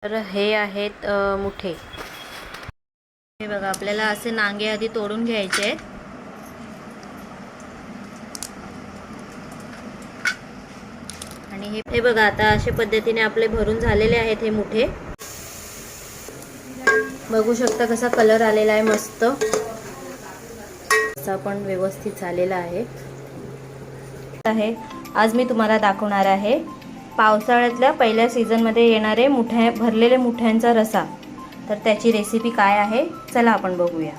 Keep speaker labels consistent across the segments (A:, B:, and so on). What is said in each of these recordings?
A: तर हे आहेत मुठे। हे बघा, आपल्याला असे नांगे आधी तोडून घ्यायचे आहेत आणि हे बघा, आता अशा पद्धतीने आपले भरून झालेले आहेत हे मुठे। बघू शकता कसा कलर आलेला आहे, मस्त असा पण व्यवस्थित झालेला आहे। आज मी तुम्हाला दाखवणार आहे पावसाळ्यातल्या पहिल्या सीझनमध्ये येणारे भरलेले मुठ्यांचा रसा। तर त्याची रेसिपी काय आहे, चला आपण बघूया।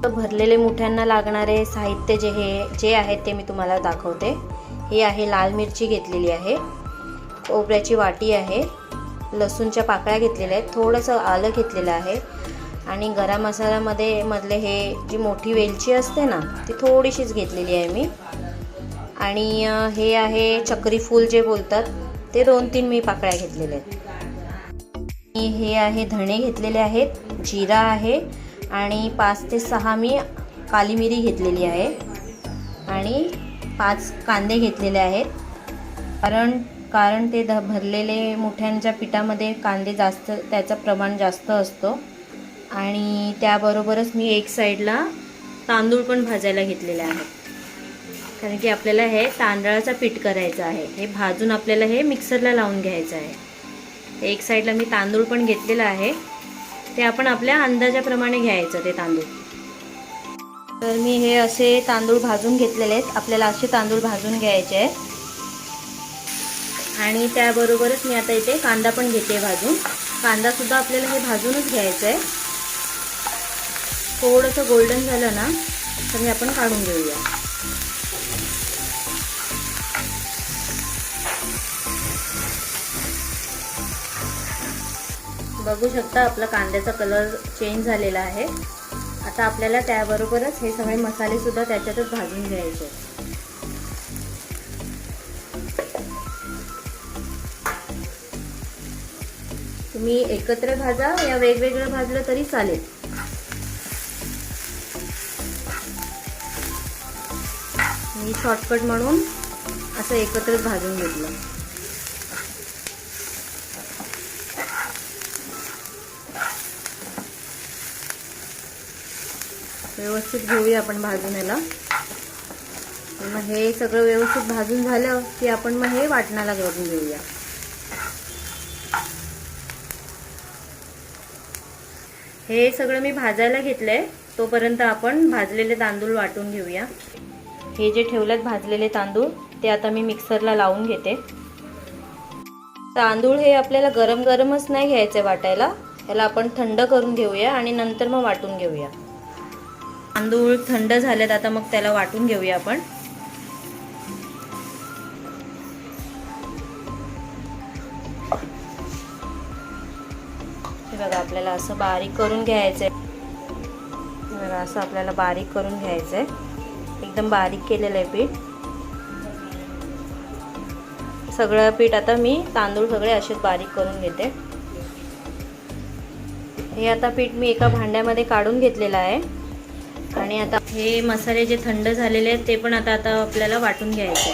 A: भरलेले मुठ्यांना लागणारे साहित्य जे आहेत ते मी तुम्हाला दाखवते। हे आहे लाल मिरची घेतलेली आहे, खोबऱ्याची वाटी आहे, लसूणच्या पाकळ्या घेतलेल्या आहेत, थोडंसं आलं घेतलेलं आहे आणि गरम मसाल्यामध्ये मधले हे जी मोठी वेलची असते ना, ती थोडीशीच घेतलेली आहे मी। आणि हे आहे चक्री फूल जे बोलतात, ते 2-3 मी पाकळ्या घेतलेल्या आहेत। हे आहे धणे घेतलेले आहेत, जिरा आहे आणि 5 ते 6 मी काली मिरी घेतलेली आहे आणि 5 कांदे घेतलेले आहेत। कारण ते भरलेले मुठ्यांच्या पिठामध्ये कांदे जास्त, त्याचं प्रमाण जास्त असतो। आणि त्याबरोबरच मी एक साईडला तांदूळ पण भाजायला घेतलेले आहे, कारण की आपल्याला हे तांदळाचं पीठ करायचं आहे। हे भाजून आपल्याला हे मिक्सरला लावून घ्यायचं आहे। एक साईडला मी तांदूळ पण घेतलेला आहे, ते आपण आपल्या अंदाजाप्रमाणे घ्यायचं ते तांदूळ। तर मी हे असे तांदूळ भाजून घेतलेले आहेत, आपल्याला असे तांदूळ भाजून घ्यायचे आहेत। आणि त्याबरोबरच मी आता इथे कांदा पण घेते भाजून। कांदा सुद्धा आपल्याला हे भाजूनच घ्यायचं आहे। थोडंसं गोल्डन झालं ना तर हे आपण काढून घेऊया। बघू शकता आपला कांद्याचा कलर चेंज झालेला आहे। आता आपल्याला त्याबरोबरच हे सगळे मसाले सुद्धा त्याच्यातच भाजून घ्यायचे। तुम्ही एकत्र भाजा या वेगवेगळं भाजलं तरी चालेल। मी शॉर्टकट म्हणून असं एकत्रच भाजून घेतलं। व्यवस्थित घेऊया आपण भाजून याला। मग हे सगळं व्यवस्थित भाजून झालं की आपण मग हे वाटणाला घालून घेऊया। हे सगळं मी भाजायला घेतलंय, तोपर्यंत आपण भाजलेले तांदूळ वाटून घेऊया। हे जे ठेवलेत भाजलेले तांदूळ, ते आता मी मिक्सरला लावून घेते। तांदूळ हे आपल्याला गरम गरमच नाही घ्यायचे वाटायला, याला आपण थंड करून घेऊया आणि नंतर मग वाटून घेऊया। तांदूळ थंड झालेत, आता मग त्याला वाटून घेऊया आपण। हे बघा, आपल्याला असं बारीक करून घ्यायचंय। बघा, असं आपल्याला बारीक करून घ्यायचंय, एकदम बारीक केलेलं आहे पीठ। सगळं पीठ आता मी तांदूळ सगळे असेच बारीक करून घेते। हे आता पीठ मी एका भांड्यामध्ये काढून घेतलेलं आहे आणि आता हे मसाले जे थंड झालेले आहेत ते पण आता आपल्याला वाटून घ्यायचे।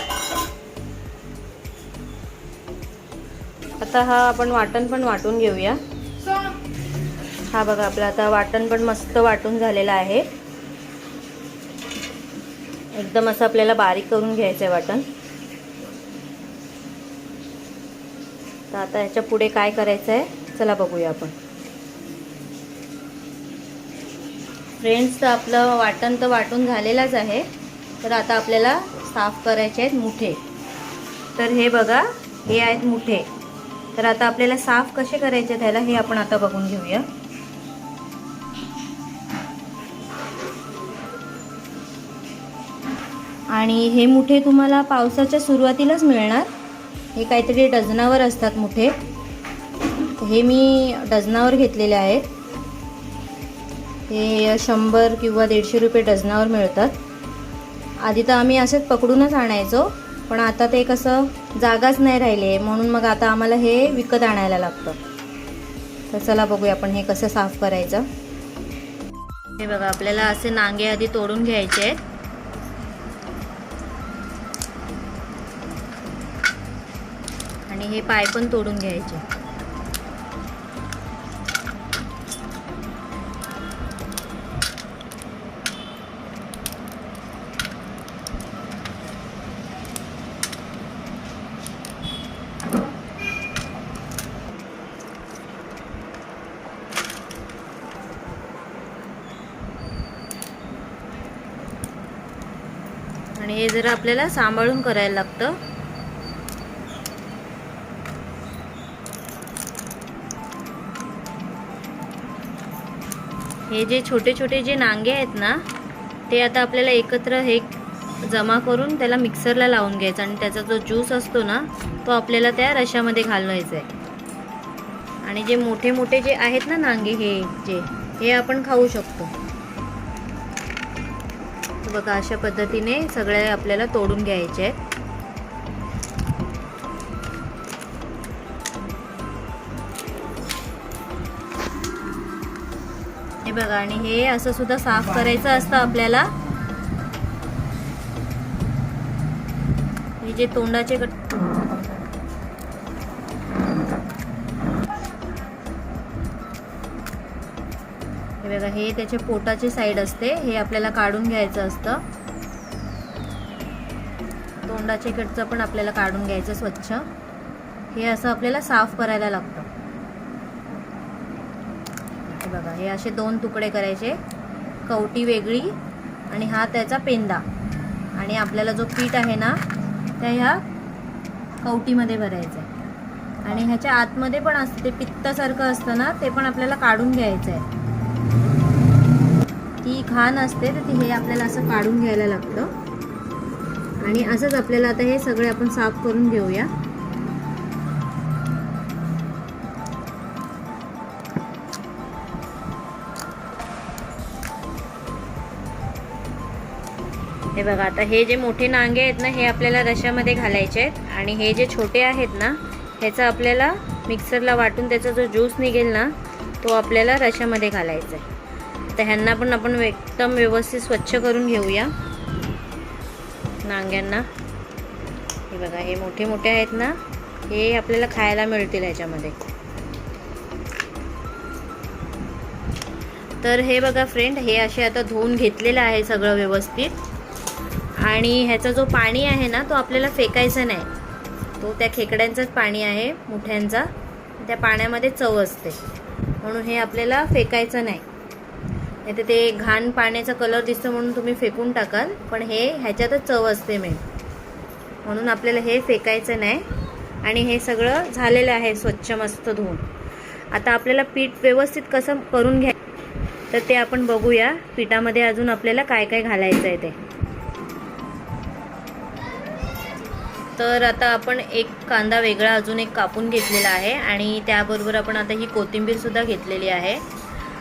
A: आता हा आपण वाटण पण वाटून घेऊया। हा बघा, आपलं आता वाटण पण मस्त वाटून झालेलं आहे। एकदम असं आपल्याला बारीक करून घ्यायचं आहे वाटण। तर आता ह्याच्या पुढे काय करायचं आहे, चला बघूया आपण। फ्रेंड्स, तर आपलं वाटण तर वाटून झालेलंच आहे। तर आता आपल्याला साफ करायचे आहेत मुठे। तर हे बघा, हे आहेत मुठे। तर आता आपल्याला साफ कसे करायचे त्याला हे आपण आता बघून घेऊया। आणि हे मुठे तुम्हाला पावसाच्या सुरुवातीलाच मिळणार। हे काहीतरी डझनावर असतात मुठे, हे मी डझनावर घेतलेले आहेत। हे 100 किंवा 150 रुपये डझनावर मिळतात। आधी तर आम्ही असेच पकडूनच आणायचो, पण आता ते कसं जागाच नाही राहिली, म्हणून मग आता आम्हाला हे विकत आणायला लागतं। तर चला बघूया आपण हे कसं साफ करायचं। हे बघा, आपल्याला असे नांगे आधी तोडून घ्यायचे आहेत. आणि हे पाय पण तोडून घ्यायचे. आणि हे जरा आपल्याला सांभाळून करायला लागतं. हे जे छोटे छोटे जे नांगे आहेत ना, ते आता आपल्याला एकत्र हे जमा करून त्याला मिक्सरला लावून घ्यायचं आणि त्याचा जो ज्यूस असतो ना, तो आपल्याला त्या रशामध्ये घालवायचा आहे. आणि जे मोठे मोठे जे आहेत ना नांगे, हे आपण खाऊ शकतो. बघा, अशा पद्धतीने सगळे आपल्याला तोडून घ्यायचे आहेत. हे बघा, आणि हे असं सुद्धा साफ करायचं असतं आपल्याला. हे जे तोंडाचे हे बघा, हे त्याचे पोटाची साईड असते, हे आपल्याला काढून घ्यायचं असतं. तोंडाचे कडचं पण आपल्याला काढून घ्यायचं स्वच्छ. हे असं आपल्याला साफ करायला लागतं. हे बघा, हे असे 2 तुकडे करायचे, कवटी वेगळी आणि हा त्याचा पेंदा. आणि आपल्याला जो पीठ आहे ना, त्या ह्या कवटीमध्ये भरायचं आहे. आणि ह्याच्या आतमध्ये पण असतं ते पित्तासारखं असतं ना, ते पण आपल्याला काढून घ्यायचं आहे. ती घाण असते तर ती हे आपल्याला असं काढून घ्यायला लागतं. आणि असंच आपल्याला आता हे सगळे आपण साफ करून घेऊया. हे बघा, आता हे जे मोठे नांगे आहेत ना, हे आपल्याला रश्यामध्ये घालायचे आहेत. आणि हे जे छोटे आहेत ना, ह्याचा आपल्याला मिक्सरला वाटून त्याचा जो ज्यूस निघेल ना, तो आपल्याला रश्यामध्ये घालायचा आहे. तर ह्यांना पण आपण एकदम व्यवस्थित स्वच्छ करून घेऊया नांग्यांना. हे बघा, हे मोठे मोठे आहेत ना, हे आपल्याला खायला मिळतील ह्याच्यामध्ये. तर हे बघा फ्रेंड, हे असे आता धुवून घेतलेलं आहे सगळं व्यवस्थित. आणि ह्याचा जो पाणी आहे ना, तो आपल्याला फेकायचा नाही. तो त्या खेकड्यांचंच पाणी आहे, मुठ्यांचा. त्या पाण्यामध्ये चव असते, म्हणून हे आपल्याला फेकायचं नाही. नाही तर ते घाण पाण्याचा कलर दिसतो म्हणून तुम्ही फेकून टाकाल, पण हे ह्याच्यातच चव असते मेन, म्हणून आपल्याला हे फेकायचं नाही. आणि हे सगळं झालेलं आहे स्वच्छ मस्त धुवून. आता आपल्याला पीठ व्यवस्थित कसं करून घ्या, तर ते आपण बघूया. पिठामध्ये अजून आपल्याला काय काय घालायचं आहे ते. तर आता आपण एक कांदा वेगळा अजून एक कापून घेतलेला आहे. आणि त्याबरोबर आपण आता ही कोथिंबीरसुद्धा घेतलेली आहे.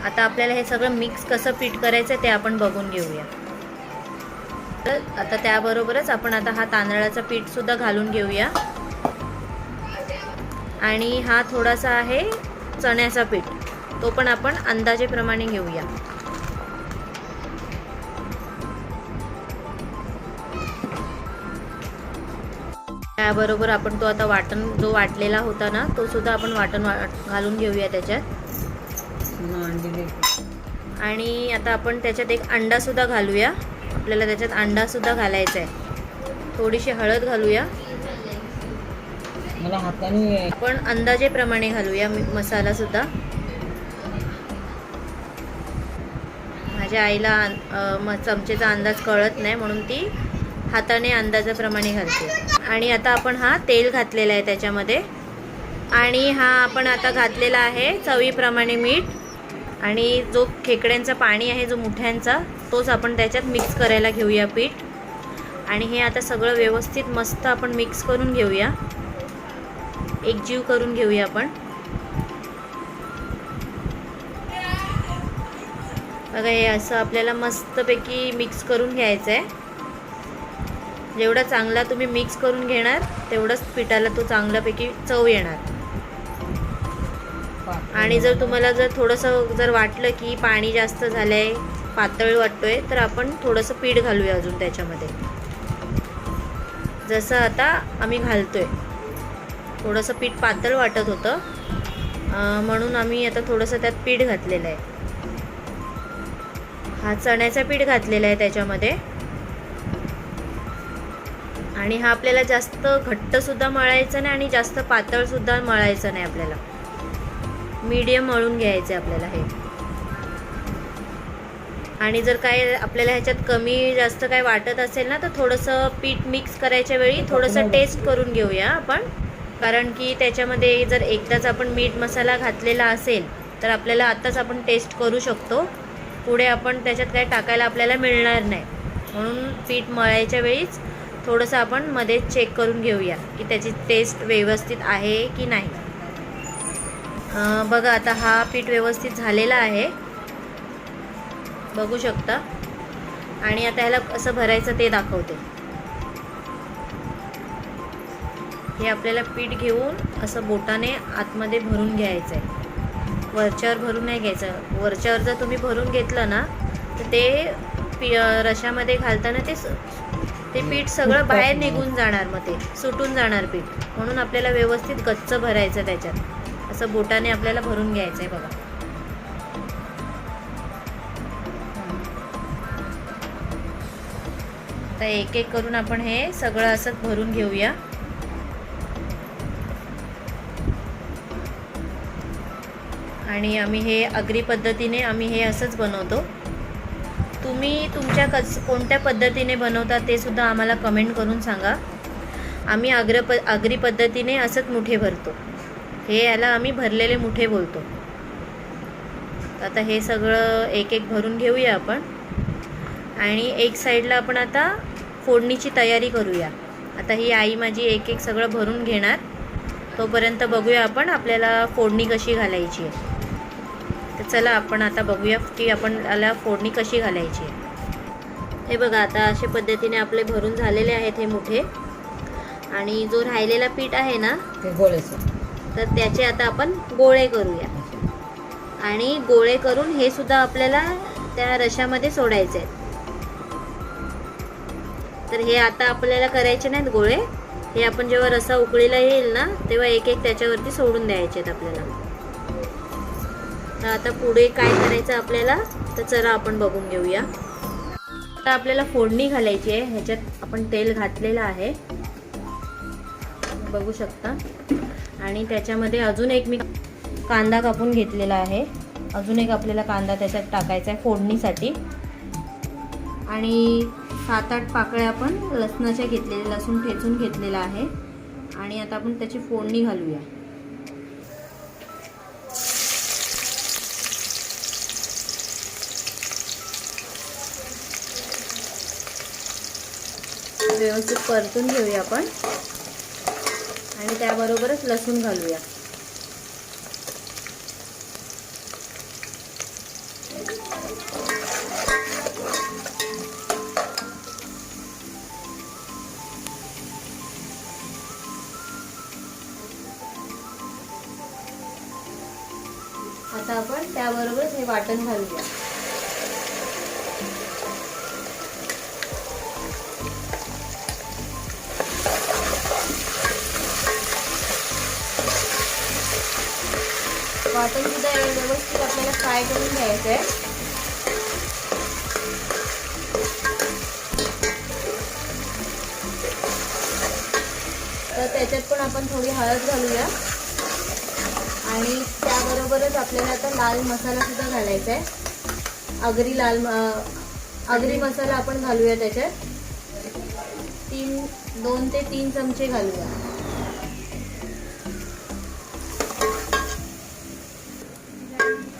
A: आता आपल्याला हे सगळं मिक्स कसं पीठ करायचं ते आपण बघून घेऊया. तर आता त्याबरोबरच आपण आता हा तांदळाचा पीठसुद्धा घालून घेऊया. आणि हा थोडासा आहे चण्याचा पीठ, तो पण आपण अंदाजेप्रमाणे घेऊया. त्याबरोबर आपण तो आता वाटण जो वाटलेला होता ना, तो सुद्धा आपण घालून घेऊया त्याच्यात. आणि आता आपण त्याच्यात एक अंडा सुद्धा घालूया. आपल्याला त्याच्यात अंडा सुद्धा घालायचा आहे. थोडीशी हळद घालूया. मला हाताने आपण अंदाजेप्रमाणे घालूया मसाला सुद्धा. माझ्या आईला चमचेचा अंदाज कळत नाही, म्हणून ती हाताने अंदाजाप्रमाणे घालते. आणि आता आपण हा तेल घातलेला आहे त्याच्यामध्ये. आणि हा आपण आता घातलेला आहे चवीप्रमाणे मीठ. आणि जो खेकड्यांचा पाणी आहे, जो मुठ्यांचा, तोच आपण त्याच्यात मिक्स करायला घेऊया पीठ. आणि हे आता सगळं व्यवस्थित मस्त आपण मिक्स करून घेऊया, एकजीव करून घेऊया आपण. बघा, हे असं आपल्याला मस्तपैकी मिक्स करून घ्यायचं आहे. जेवढा चांगला तुम्ही मिक्स करून घेणार, तेवढंच पिठाला तो चांगल्यापैकी चव येणार. आणि जर तुम्हाला थोडंसं वाटलं की पाणी जास्त झालं आहे पातळ वाटतोय तर आपण थोडंसं पीठ घालूया अजून त्याच्यामध्ये. जसं आता आम्ही घालतोय, थोडंसं पीठ पातळ वाटत होतं म्हणून आम्ही आता थोडंसं त्यात पीठ घातलेलं आहे. हा चण्याचं पीठ घातलेलं आहे त्याच्यामध्ये. आणि हा आपल्याला जास्त घट्टसुद्धा मळायचं नाही आणि जास्त पातळसुद्धा मळायचं नाही, आपल्याला मीडियम मळून घ्यायचं आहे आपल्याला हे. आणि जर काय आपल्याला ह्याच्यात कमी जास्त काय वाटत असेल ना तर थोडंसं पीठ मिक्स करायच्या वेळी थोडंसं टेस्ट करून घेऊया आपण. कारण की त्याच्यामध्ये जर एकदाच आपण मीठ मसाला घातलेला असेल तर आपल्याला आत्ताच आपण टेस्ट करू शकतो, पुढे आपण त्याच्यात काय टाकायला आपल्याला मिळणार नाही. म्हणून पीठ मळायच्या वेळीच थोडंसं आपण मध्ये चेक करून घेऊया की त्याची टेस्ट व्यवस्थित आहे की नाही. बघा आता हा पीठ व्यवस्थित झालेला आहे, बघू शकता. आणि आता ह्याला कसं भरायचं ते दाखवते. हे आपल्याला पीठ घेऊन असं बोटाने आतमध्ये भरून घ्यायचं आहे, वरच्यावर भरून नाही घ्यायचं. वरच्यावर जर तुम्ही भरून घेतलं ना तर ते रशामध्ये घालताना ते पीठ सगळं बाहेर निघून जाणार, मग ते सुटून जाणार पीठ. म्हणून आपल्याला व्यवस्थित गच्च भरायचं त्याच्यात, असं बोटाने आपल्याला भरून घ्यायचं आहे. बघा आता एक एक करून आपण हे सगळं असं भरून घेऊया. आणि आम्ही हे आगरी पद्धतीने आम्ही हे असंच बनवतो. तुम्ही तुमच्या कोणत्या पद्धतीने बनवता ते सुद्धा आम्हाला कमेंट करून सांगा. आम्ही आगरी पद्धतीने असंच मुठे भरतो. हे याला आम्ही भरलेले मुठे बोलतो. आता हे सगळं एक एक भरून घेऊया आपण. आणि एक साईडला आपण आता फोडणीची तयारी करूया. आता ही आई माझी एक एक सगळं भरून घेणार, तोपर्यंत बघूया आपण आपल्याला फोडणी कशी घालायची आहे. तर चला आपण आता बघूया की आपण याला फोडणी कशी घालायची आहे. हे बघा आता अशा पद्धतीने आपले भरून झालेले आहेत हे मुठे. आणि जो राहिलेला पीठ आहे ना
B: ते गोळे,
A: तर त्याचे आता आपण गोळे करूया. आणि गोळे करून हे सुद्धा आपल्याला त्या रशामध्ये सोडायचे आहेत. तर हे आता आपल्याला करायचे नाहीत गोळे, हे आपण जेव्हा रसा उकळीला येईल ना तेव्हा एक एक त्याच्यावरती सोडून द्यायचे आहेत आपल्याला. तर आता पुढे काय करायचं आपल्याला तर चला आपण बघून घेऊया. आता आपल्याला फोडणी घालायची आहे. ह्याच्यात आपण तेल घातलेलं आहे, बघू शकता. आणि त्याच्यामध्ये अजून एक मी कांदा कापून घेतलेला आहे. अजून एक आपल्याला कांदा त्याच्यात टाकायचा आहे फोडणीसाठी. आणि 7-8 पाकळ्या आपण लसणाच्या घेतलेल्या, लसूण ठेचून घेतलेला आहे. आणि आता आपण त्याची फोडणी घालूया. व्यवस्थित परतून घेऊया आपण. आणि त्याबरोबरच लसूण घालूया. आता आपण त्याबरोबरच हे वाटण घालूया. वाटण सुद्धा व्यवस्थित आपल्याला फ्राय करून घ्यायचं आहे. तर त्याच्यात पण आपण थोडी हळद घालूया. आणि त्याबरोबरच आपल्याला आता लाल मसाला सुद्धा घालायचा आहे. आगरी मसाला आपण घालूया त्याच्यात. 2 ते 3 चमचे घालूया.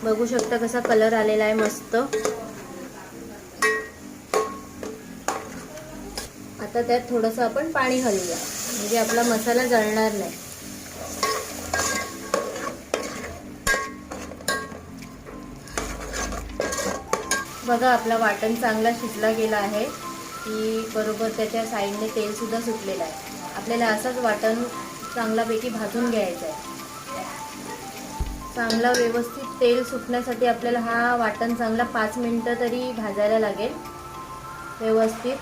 A: बघू शकता कसा कलर आलेला आहे मस्त. आता त्यात थोडंसं आपण पाणी घालूया म्हणजे आपला मसाला जळणार नाही. बघा आपला वाटण चांगला शिजला गेला आहे की बरोबर त्याच्या साईडने तेल सुद्धा सुटलेलं आहे. आपल्याला असंच वाटण चांगल्यापैकी भाजून घ्यायचं आहे. चांगला व्यवस्थित तेल सुटण्यासाठी आपल्याला हा वाटण चांगला 5 मिनिटं तरी भाजायला लागेल व्यवस्थित.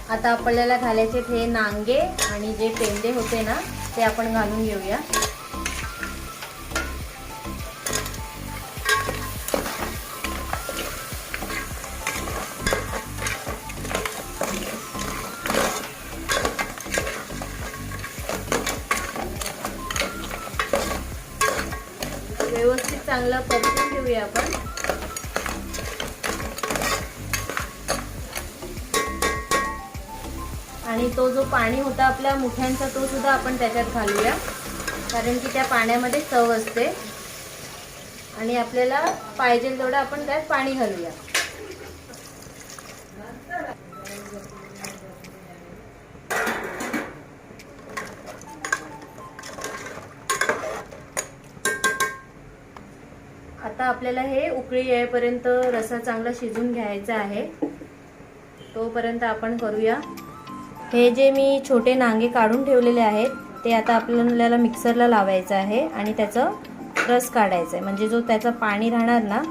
A: आता आपल्याला घालायचे हे नांगे आणि जे पेंदे होते ना ते आपण घालून घेऊया. व्यवस्थित चांगलं परतून घेऊया आपण. आणि तो जो पाणी होता आपल्या मुठ्यांचा तो सुद्धा आपण त्याच्यात घालूया, कारण की त्या पाण्यामध्ये चव असते. आणि आपल्याला पाहिजे तेवढं आपण त्यात पाणी घालूया. आता आपल्याला हे उकळी येईपर्यंत रस्सा चांगला शिजून घ्यायचा आहे, तोपर्यंत आपण करूया. हे जे मी छोटे नांगे काढून ठेवलेले आहेत ते आता आपल्याला मिक्सरला लावायचं आहे आणि त्याचं रस काढायचा आहे. म्हणजे जो त्याचं पाणी राहणार ना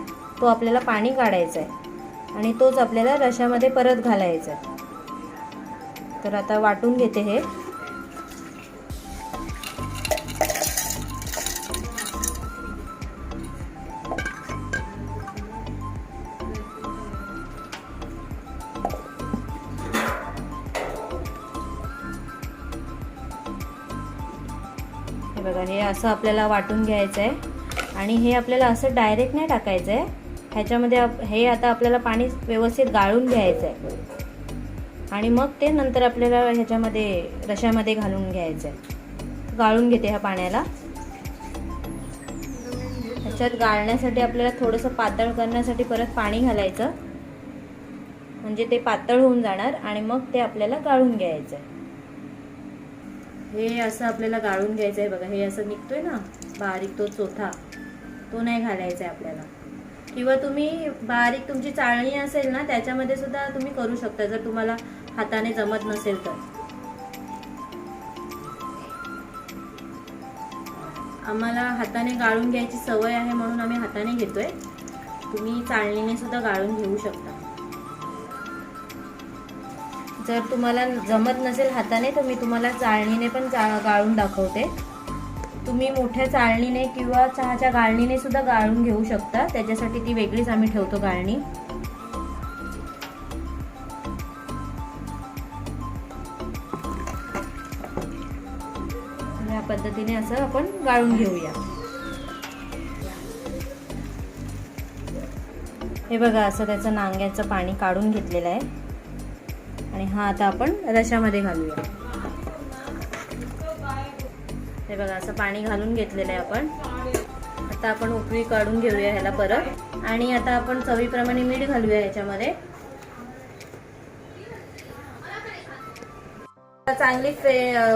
A: तो आपल्याला पाणी काढायचा आहे आणि तोच आपल्याला रश्श्यामध्ये परत घालायचा आहे. तर आता वाटून घेते हे. बघा हे असं आपल्याला वाटून घ्यायचं आहे आणि हे आपल्याला असं डायरेक्ट नाही टाकायचं आहे. ह्याच्यामध्ये हे आता आपल्याला पाणी व्यवस्थित गाळून घ्यायचं आहे आणि मग ते नंतर आपल्याला ह्याच्यामध्ये रश्श्यामध्ये घालून घ्यायचं आहे. गाळून घेते ह्या पाण्याला. ह्याच्यात गाळण्यासाठी आपल्याला थोडंसं पातळ करण्यासाठी परत पाणी घालायचं, म्हणजे ते पातळ होऊन जाणार आणि मग ते आपल्याला गाळून घ्यायचं आहे. हे असं आपल्याला गाळून घ्यायचं आहे. बघा हे असं निघतोय ना बारीक तो चोथा, तो नाही घालायचा आहे आपल्याला. किंवा तुम्ही बारीक तुमची चाळणी असेल ना त्याच्यामध्ये सुद्धा तुम्ही करू शकता जर तुम्हाला हाताने जमत नसेल तर. आम्हाला हाताने गाळून घ्यायची सवय आहे म्हणून आम्ही हाताने घेतोय. तुम्ही चाळणीने सुद्धा गाळून घेऊ शकता. जर तुम्हाला जमत नसेल हाताने तर मी तुम्हाला चाळणीने पण गाळून दाखवते. तुम्ही मोठ्या चाळणीने किंवा चहाच्या गाळणीने सुद्धा गाळून घेऊ शकता. त्याच्यासाठी ती वेगळीच आम्ही ठेवतो गाळणी. या पद्धतीने असं आपण गाळून घेऊया. हे बघा असं त्याचं नांग्याचं पाणी काढून घेतलेलं आहे आणि हा आता आपण रश्श्यामध्ये घालूया. हे बघा असं पाणी घालून घेतलेलं आहे आपण. आता आपण उकळी काढून घेऊया ह्याला परत आणि आता आपण चवीप्रमाणे मीठ घालूया ह्याच्यामध्ये. चांगली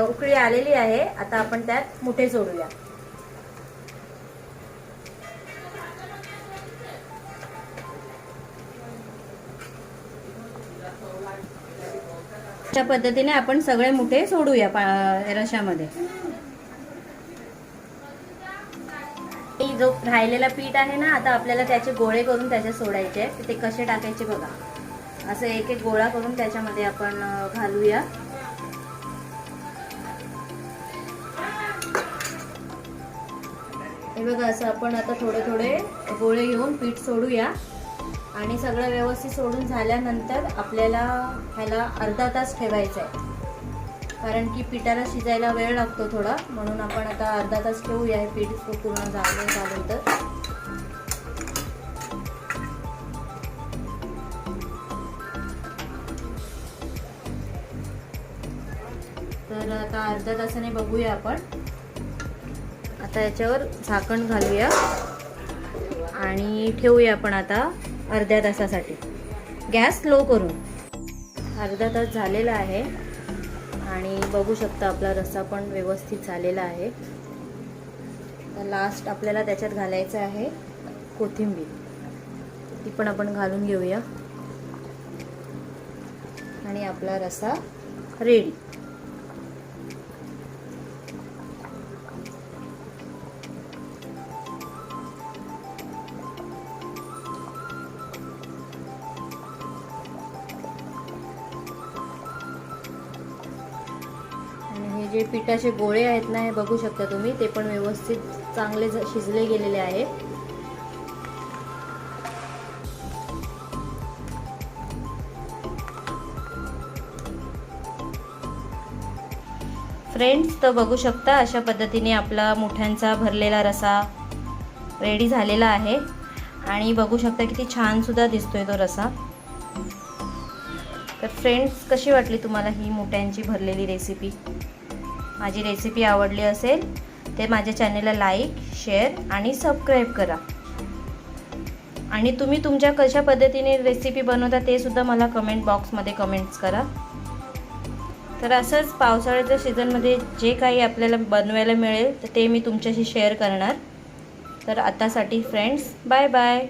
A: उकळी आलेली आहे. आता आपण त्यात मुठे सोडूया. अशा पद्धतीने आपण सगळे मुठे सोडूया रश्श्यामध्ये. जो राहिलेला पीठ आहे ना आता आपल्याला त्याचे गोळे करून त्याच्यात सोडायचे. ते कसे टाकायचे बघा. असं एक एक गोळा करून त्याच्यामध्ये आपण घालूया. हे बघा असं आपण आता थोडे थोडे गोळे घेऊन पीठ सोडूया आणि सगळं व्यवस्थित सोडून झाल्यानंतर आपल्याला ह्याला अर्धा तास ठेवायचं आहे, कारण की पिठाला शिजायला वेळ लागतो थोडा, म्हणून आपण आता अर्धा तास ठेवूया. हे पीठ पूर्ण झालं तर आता अर्धा तासाने बघूया आपण. आता याच्यावर झाकण घालूया आणि ठेवूया आपण आता अर्ध्या तासासाठी. गॅस स्लो करून. अर्धा तास झालेला आहे आणि बघू शकता आपला रस्सा पण व्यवस्थित झालेला आहे. तर लास्ट आपल्याला त्याच्यात घालायचं आहे कोथिंबीर. ती पण आपण घालून घेऊया आणि आपला रस्सा रेडी. जे पिठाचे गोळे आहेत ना, हे बघू शकता तुम्ही, ते पण व्यवस्थित चांगले शिजले गेलेले आहेत. फ्रेंड्स, तर बघू शकता अशा पद्धतीने आपला मुठ्यांचा भरलेला रसा रेडी झालेला आहे. आणि बघू शकता किती छान सुद्धा दिसतोय तो रसा. तर फ्रेंड्स, कशी वाटली तुम्हाला ही मुठ्यांची भरलेली रेसिपी? माझी रेसिपी आवडली असेल ते माझ्या चॅनलला लाईक, शेअर आणि सबस्क्राईब करा. आणि तुम्ही तुमच्या कशा पद्धतीने रेसिपी बनवता ते सुद्धा मला कमेंट बॉक्समध्ये कमेंट्स करा. तर असंच पावसाळ्याच्या सीझनमध्ये जे काही आपल्याला बनवायला मिळेल तर ते मी तुमच्याशी शेअर करणार. तर आतासाठी फ्रेंड्स, बाय बाय.